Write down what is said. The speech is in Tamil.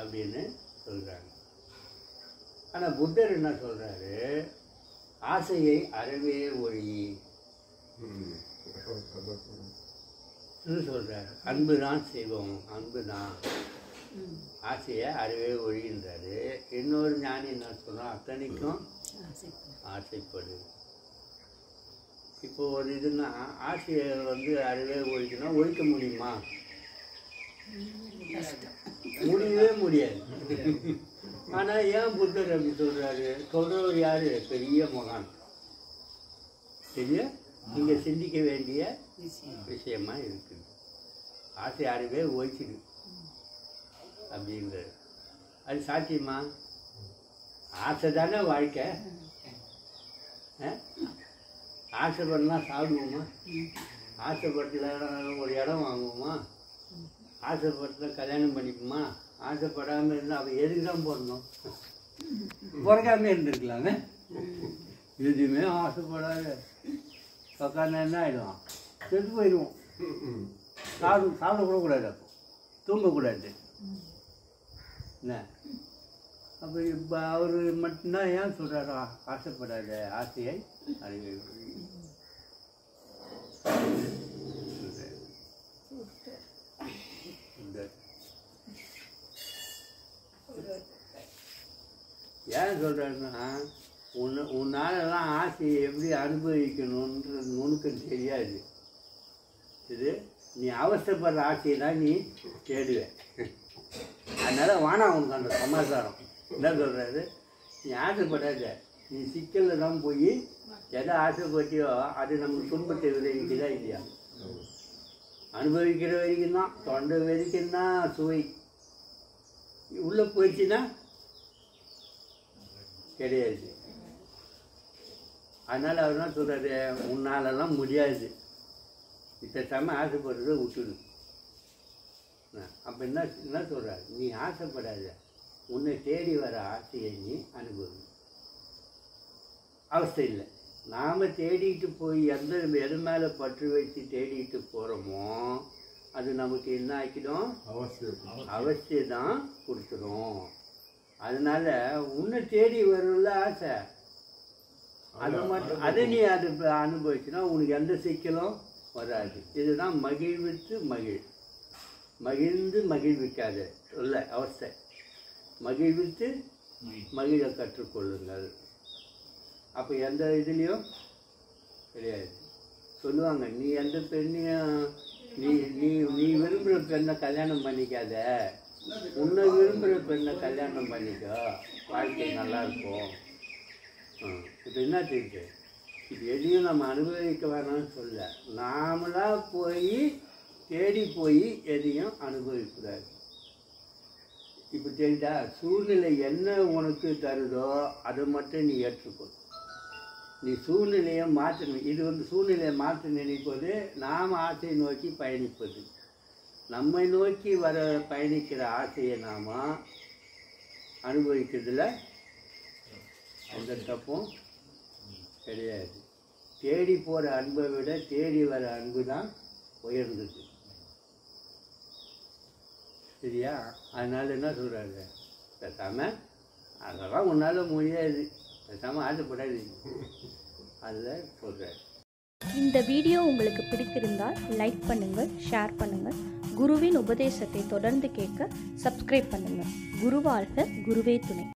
அப்படின்னு சொல்கிறாங்க. ஆனால் புத்தர் என்ன சொல்கிறாரு, ஆசையை அறவே ஒழி சொல்கிறார். அன்பு தான் செய்வோம், அன்பு தான், ஆசையை அறவே ஒழின்றாரு. இன்னொரு ஞானி என்ன சொல்கிறோம், அத்தனைக்கும் ஆசைப்படு. இப்போ ஒரு இதுன்னா ஆசையை அறவே ஒழிக்கணும், ஒழிக்க முடியுமா? முடியவே முடியாது. ஆனால் ஏன் புத்தர் அப்படி சொல்கிறாரு? சொல்கிறவர் யார்? பெரிய மகான், பெரிய இங்கே சிந்திக்க வேண்டிய விஷயமா இருக்குது. ஆசை அறவே ஒழிச்சிடு அப்படின்றது. அது சாத்தியமா? ஆசை தானே வாழ்க்கை. ஆசைப்படலாம் சாப்பிடுவோமா? ஆசைப்படல ஒரு இடம் வாங்குவோமா? ஆசைப்படல கல்யாணம் பண்ணிப்போமா? ஆசைப்படாமல் இருந்தால் அவள் எதுக்கு தான் போடணும்? பிறக்காமே இருந்துருக்கலாமே. எதுவுமே ஆசைப்படாத உட்காந்து என்ன ஆகிடுவான், செத்து போயிடுவோம். சாப்பிடக்கூட கூடாது, அப்போ தூங்கக்கூடாது. என்ன அப்போ இப்போ அவர் மட்டும்தான் ஏன் சொல்கிறாரா ஆசைப்படாத, ஆசையை அறிவை ஏன் சொல்கிறாருன்னா, உன்னாலலாம் ஆசையை எப்படி அனுபவிக்கணுன்றது உனக்கு தெரியாது. இது நீ அவசரப்படுற ஆசையை தான் நீ தேடுவ. அதனால் வானா உனக்கு அந்த சமாச்சாரம் என்ன சொல்கிறாரு, நீ ஆசைப்படாத, நீ சிக்கலில் தான் போய் எதை ஆசைப்பட்டியோ அது நமக்கு துன்பத்தை விளைவிக்குதா இல்லையா? அனுபவிக்கிற வரைக்கும் தான், தொண்டை வரைக்கும் தான் சுவை. உள்ளே போயிடுச்சுன்னா கிடையாது. அதனால் அவர் என்ன சொல்கிறாரு, உன்னாலெல்லாம் முடியாது, இத்தனை ஆசைப்படுறத விட்டுடு. அப்போ என்ன சொல்கிறார், நீ ஆசைப்படாத, உன்னை தேடி வர ஆசையை நீ அனுபவி. அவஸ்தை இல்லை. நாம் தேடிட்டு போய் எது மேலே பற்று வச்சு தேடிட்டு போகிறோமோ அது நமக்கு என்ன ஆக்கிடும், அவசியம் கொடுத்துடும். அதனால் உன்னை தேடி வரும்ல ஆசை, அது மட்டும் அதை நீ அது அனுபவிச்சுன்னா உனக்கு எந்த சிக்கலும் வராது. இதுதான் மகிழ்வித்து மகிழ்ந்து மகிழ்விக்காது இல்லை அவஸ்தை. மகிழ்வித்து மகிழ கற்றுக்கொள்ளுங்கள். அப்போ எந்த இதுலேயும் கிடையாது. சொல்லுவாங்க, நீ எந்த பெண்ணையும் நீ நீ நீ விரும்புகிற பெண்ணை கல்யாணம் பண்ணிக்காத, உன்னை விரும்புகிற பெண்ணை கல்யாணம் பண்ணிக்கோ, வாழ்க்கை நல்லாயிருக்கும். இப்போ என்ன தெரியுது, இது எதையும் நம்ம அனுபவிக்க வேணாம்னு சொல்ல, நாமளாக போய் தேடி போய் எதையும் அனுபவிக்கூடாது. இப்போ தெரியுதா, சூழ்நிலை என்ன உனக்கு தருதோ அதை மட்டும் நீ ஏற்றுக்கொள். நீ சூழ்நிலையை மாற்றணும். இது சூழ்நிலையை மாற்ற நினைப்பது நாம் ஆசையை நோக்கி பயணிப்பது. நம்மை நோக்கி பயணிக்கிற ஆசையை நாம் அனுபவிக்கிறதுல எந்த தப்பும் கிடையாது. தேடி போகிற அன்பை விட தேடி வர அன்பு தான் உயர்ந்தது. சரியா? அதனால் என்ன சொல்கிறாங்க, பேசாமல் அதெல்லாம் உன்னால் முடியாது, பேசாமல் ஆசைப்படாது, அதில் சொல்கிறார். இந்த வீடியோ உங்களுக்கு பிடித்திருந்தால் லைக் பண்ணுங்கள், ஷேர் பண்ணுங்கள். குருவின் உபதேசத்தை தொடர்ந்து கேட்க சப்ஸ்கிரைப் பண்ணுங்கள். குருவாழ்க, குருவே துணை.